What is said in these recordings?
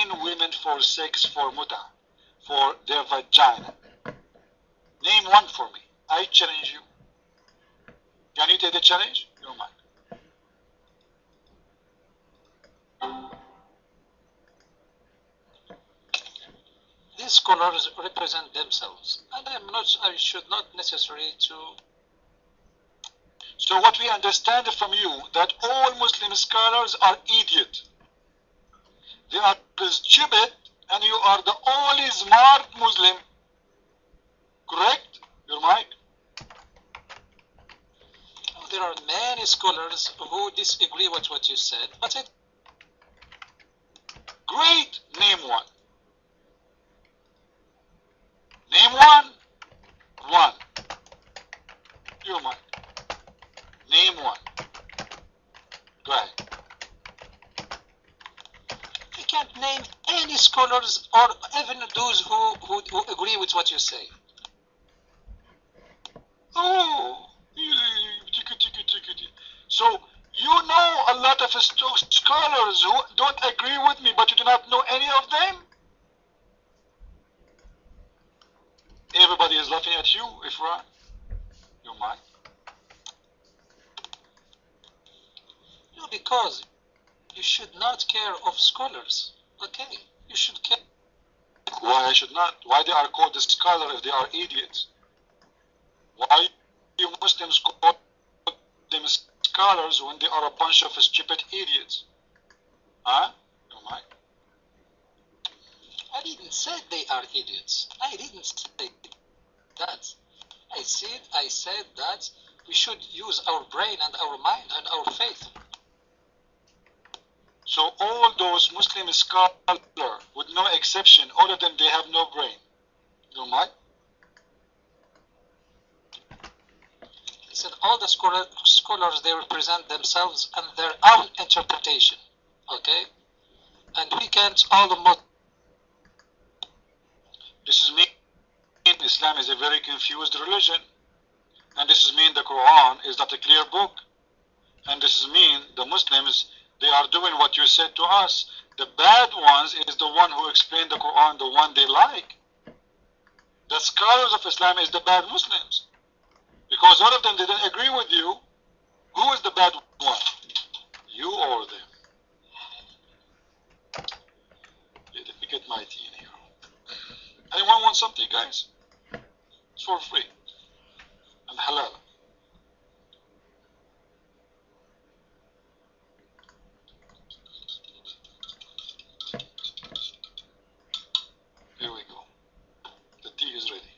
paying women for sex for muta, for their vagina. Name one for me. I challenge you. Can you take the challenge? You don't mind. These scholars represent themselves, and I should not necessarily to. So what we understand from you, that all Muslim scholars are idiots. They are stupid, and you are the only smart Muslim. Correct? Your mic? There are many scholars who disagree with what you said, but it. Great. Name one. Name one. One. Your mic. Name one. Go ahead. I can't name any scholars or even those who agree with what you say. Oh, so you know a lot of scholars who don't agree with me, but you do not know any of them? Everybody is laughing at you, Ifrane. You mind? No, because you should not care of scholars. Okay, you should care. Why I should not? Why they are called scholars if they are idiots? Why you Muslims call them scholars when they are a bunch of stupid idiots? Huh? You mind? I didn't say they are idiots. I didn't say that. I said that we should use our brain and our mind and our faith. So all those Muslim scholars, with no exception, all of them, they have no brain. You know why? I said all the scholars, they represent themselves and their own interpretation. Okay? And we can't all the Muslims. This is mean Islam is a very confused religion. And this is mean the Quran is not a clear book. And this is mean the Muslims, they are doing what you said to us. The bad ones is the one who explained the Quran, the one they like. The scholars of Islam is the bad Muslims. Because all of them didn't agree with you. Who is the bad one? You or them? Let me get my tea in here. Anyone want something, guys? It's for free. And halal. Here we go. The tea is ready.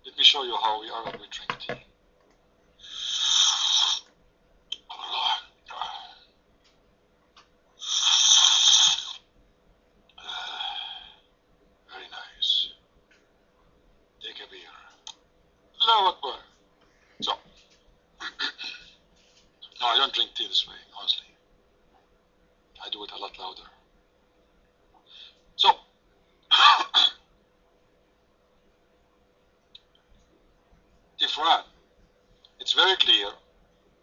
Let me show you how we are when we drink tea. Very nice. Take a beer. Allahu Akbar. So, no, I don't drink tea this way, honestly. I do it a lot louder. So, Ifrane, it's very clear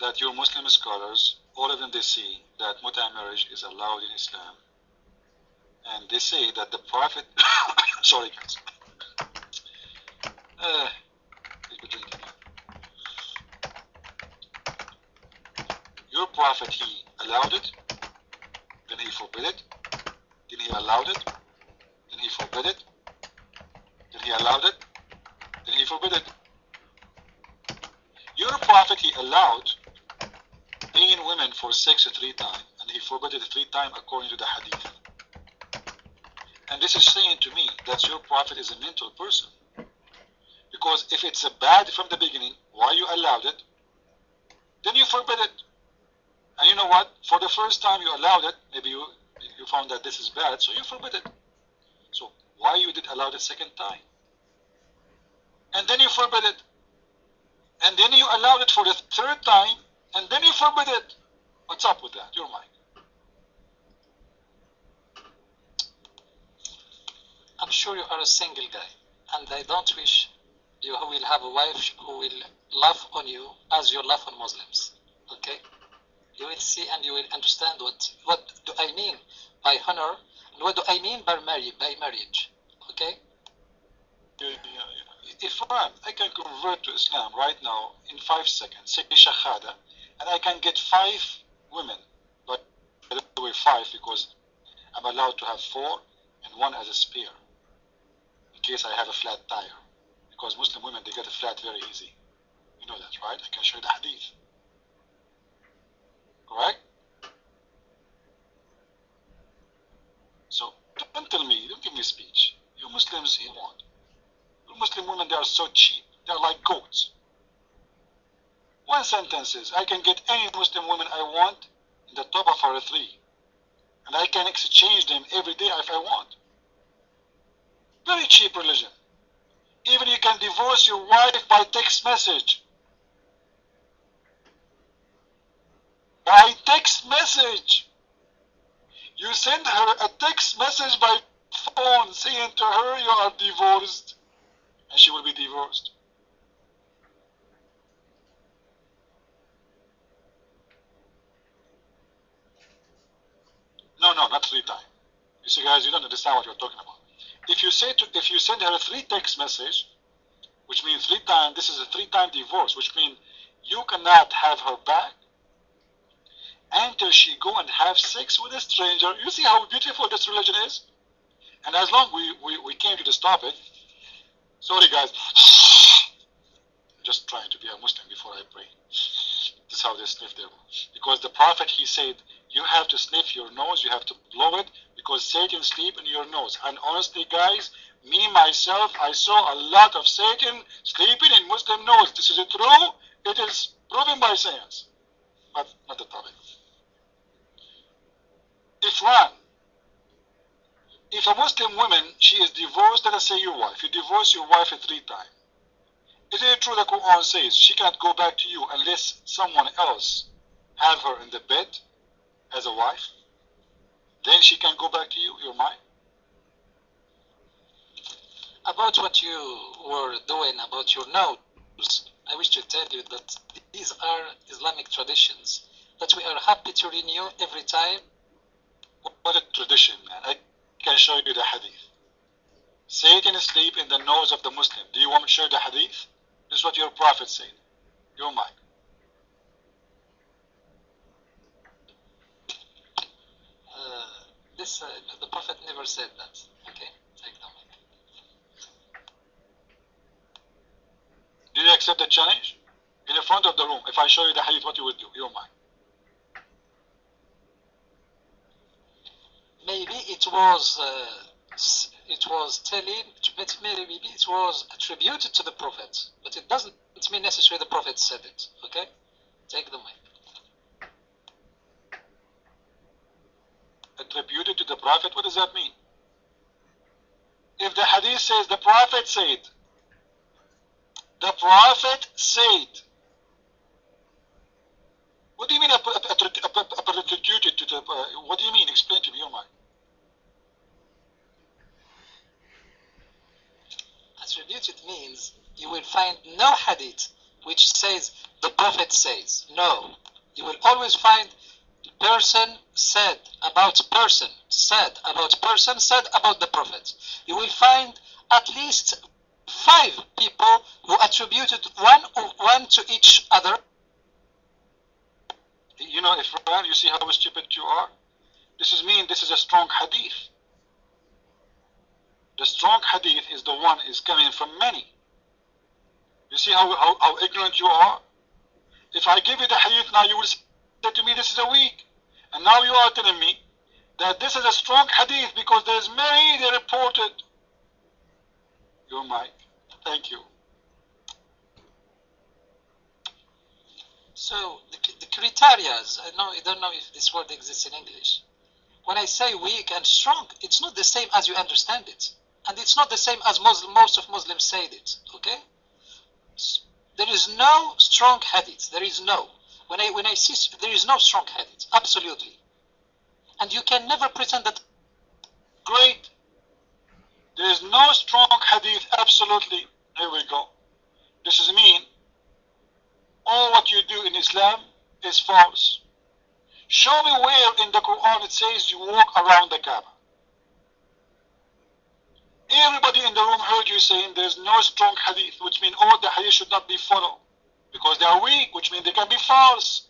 that your Muslim scholars, all of them, they see that muta marriage is allowed in Islam. And they say that the Prophet, sorry guys, let me drink again. Your Prophet, he allowed it, then he forbid it, then he allowed it, then he forbid it, then he allowed it, then he forbid it. Your Prophet, he allowed paying women for sex 3 times, and he forbid it 3 times according to the hadith. And this is saying to me that your Prophet is a mental person. Because if it's a bad from the beginning, why you allowed it? Then you forbid it. And you know what? For the first time you allowed it, maybe you found that this is bad, so you forbid it. So why you did allow it 2nd time? And then you forbid it. And then you allowed it for the 3rd time, and then you forbid it. What's up with that? Your mind. I'm sure you are a single guy, and I don't wish you will have a wife who will laugh on you as you laugh on Muslims. Okay? You will see and you will understand what do I mean by honor and what do I mean by marriage. Okay? If I can convert to Islam right now in 5 seconds, say shahada, and I can get 5 women, but by the way 5 because I'm allowed to have 4 and 1 as a spare in case I have a flat tire, because Muslim women, they get a flat very easy. You know that, right? I can show you the hadith. Correct? So don't tell me, don't give me speech. You Muslims, you want. You Muslim women, they are so cheap. They're like goats. One sentence is, I can get any Muslim woman I want in the top of her 3. And I can exchange them every day if I want. Very cheap religion. Even you can divorce your wife by text message. By text message. You send her a text message by phone saying to her you are divorced. And she will be divorced. No, not 3 times. You see, guys, you don't understand what you're talking about. If you send her a 3 text message, which means 3 times, this is a 3-time divorce, which means you cannot have her back until she go and have sex with a stranger. You see how beautiful this religion is? And as long we came to this topic, sorry guys, just trying to be a Muslim before I pray. This is how they sniff their nose. Because the Prophet, he said, you have to sniff your nose, you have to blow it, because Satan sleep in your nose. And honestly, guys, me, myself, I saw a lot of Satan sleeping in Muslim nose. This is true. It is proven by science. But not the topic. If a Muslim woman, she is divorced, let us say your wife. You divorce your wife 3 times. Is it true the Quran says she cannot go back to you unless someone else have her in the bed as a wife? Then she can go back to you, you're mine? About what you were doing about your nose, I wish to tell you that these are Islamic traditions that we are happy to renew every time. What a tradition, man. I can show you the hadith. Satan sleep in the nose of the Muslim. Do you want me to show you the hadith? This is what your Prophet said. You're mine. The Prophet never said that. Okay, take them. Do you accept the challenge? In the front of the room, if I show you the hadith, what you will do? You're mine. Maybe it was telling, maybe it was attributed to the Prophet, but it doesn't mean necessarily the Prophet said it. Okay, take the mic. Attributed to the Prophet, what does that mean? If the hadith says the Prophet said, what do you mean attributed to the, what do you mean? Explain to me, your mind. Attributed means you will find no hadith which says the Prophet says. No, you will always find person said about person, said about person, said about the Prophet. You will find at least 5 people who attributed one to each other. You know, Ifrane, you see how stupid you are? This is a strong hadith. The strong hadith is the one is coming from many. You see how ignorant you are? If I give you the hadith now, you will say to me this is a weak. And now you are telling me that this is a strong hadith because there's many they reported. You're mine. Thank you. So the criteria, I don't know if this word exists in English. When I say weak and strong, it's not the same as you understand it. And it's not the same as most of Muslims said it, okay? There is no strong hadith. There is no. When I see, there is no strong hadith, absolutely. And you can never pretend that. Great. There is no strong hadith, absolutely. Here we go. This is mean. All what you do in Islam is false. Show me where in the Quran it says you walk around the Kaaba. Everybody in the room heard you saying there's no strong hadith, which means all the hadith should not be followed because they are weak, which means they can be false.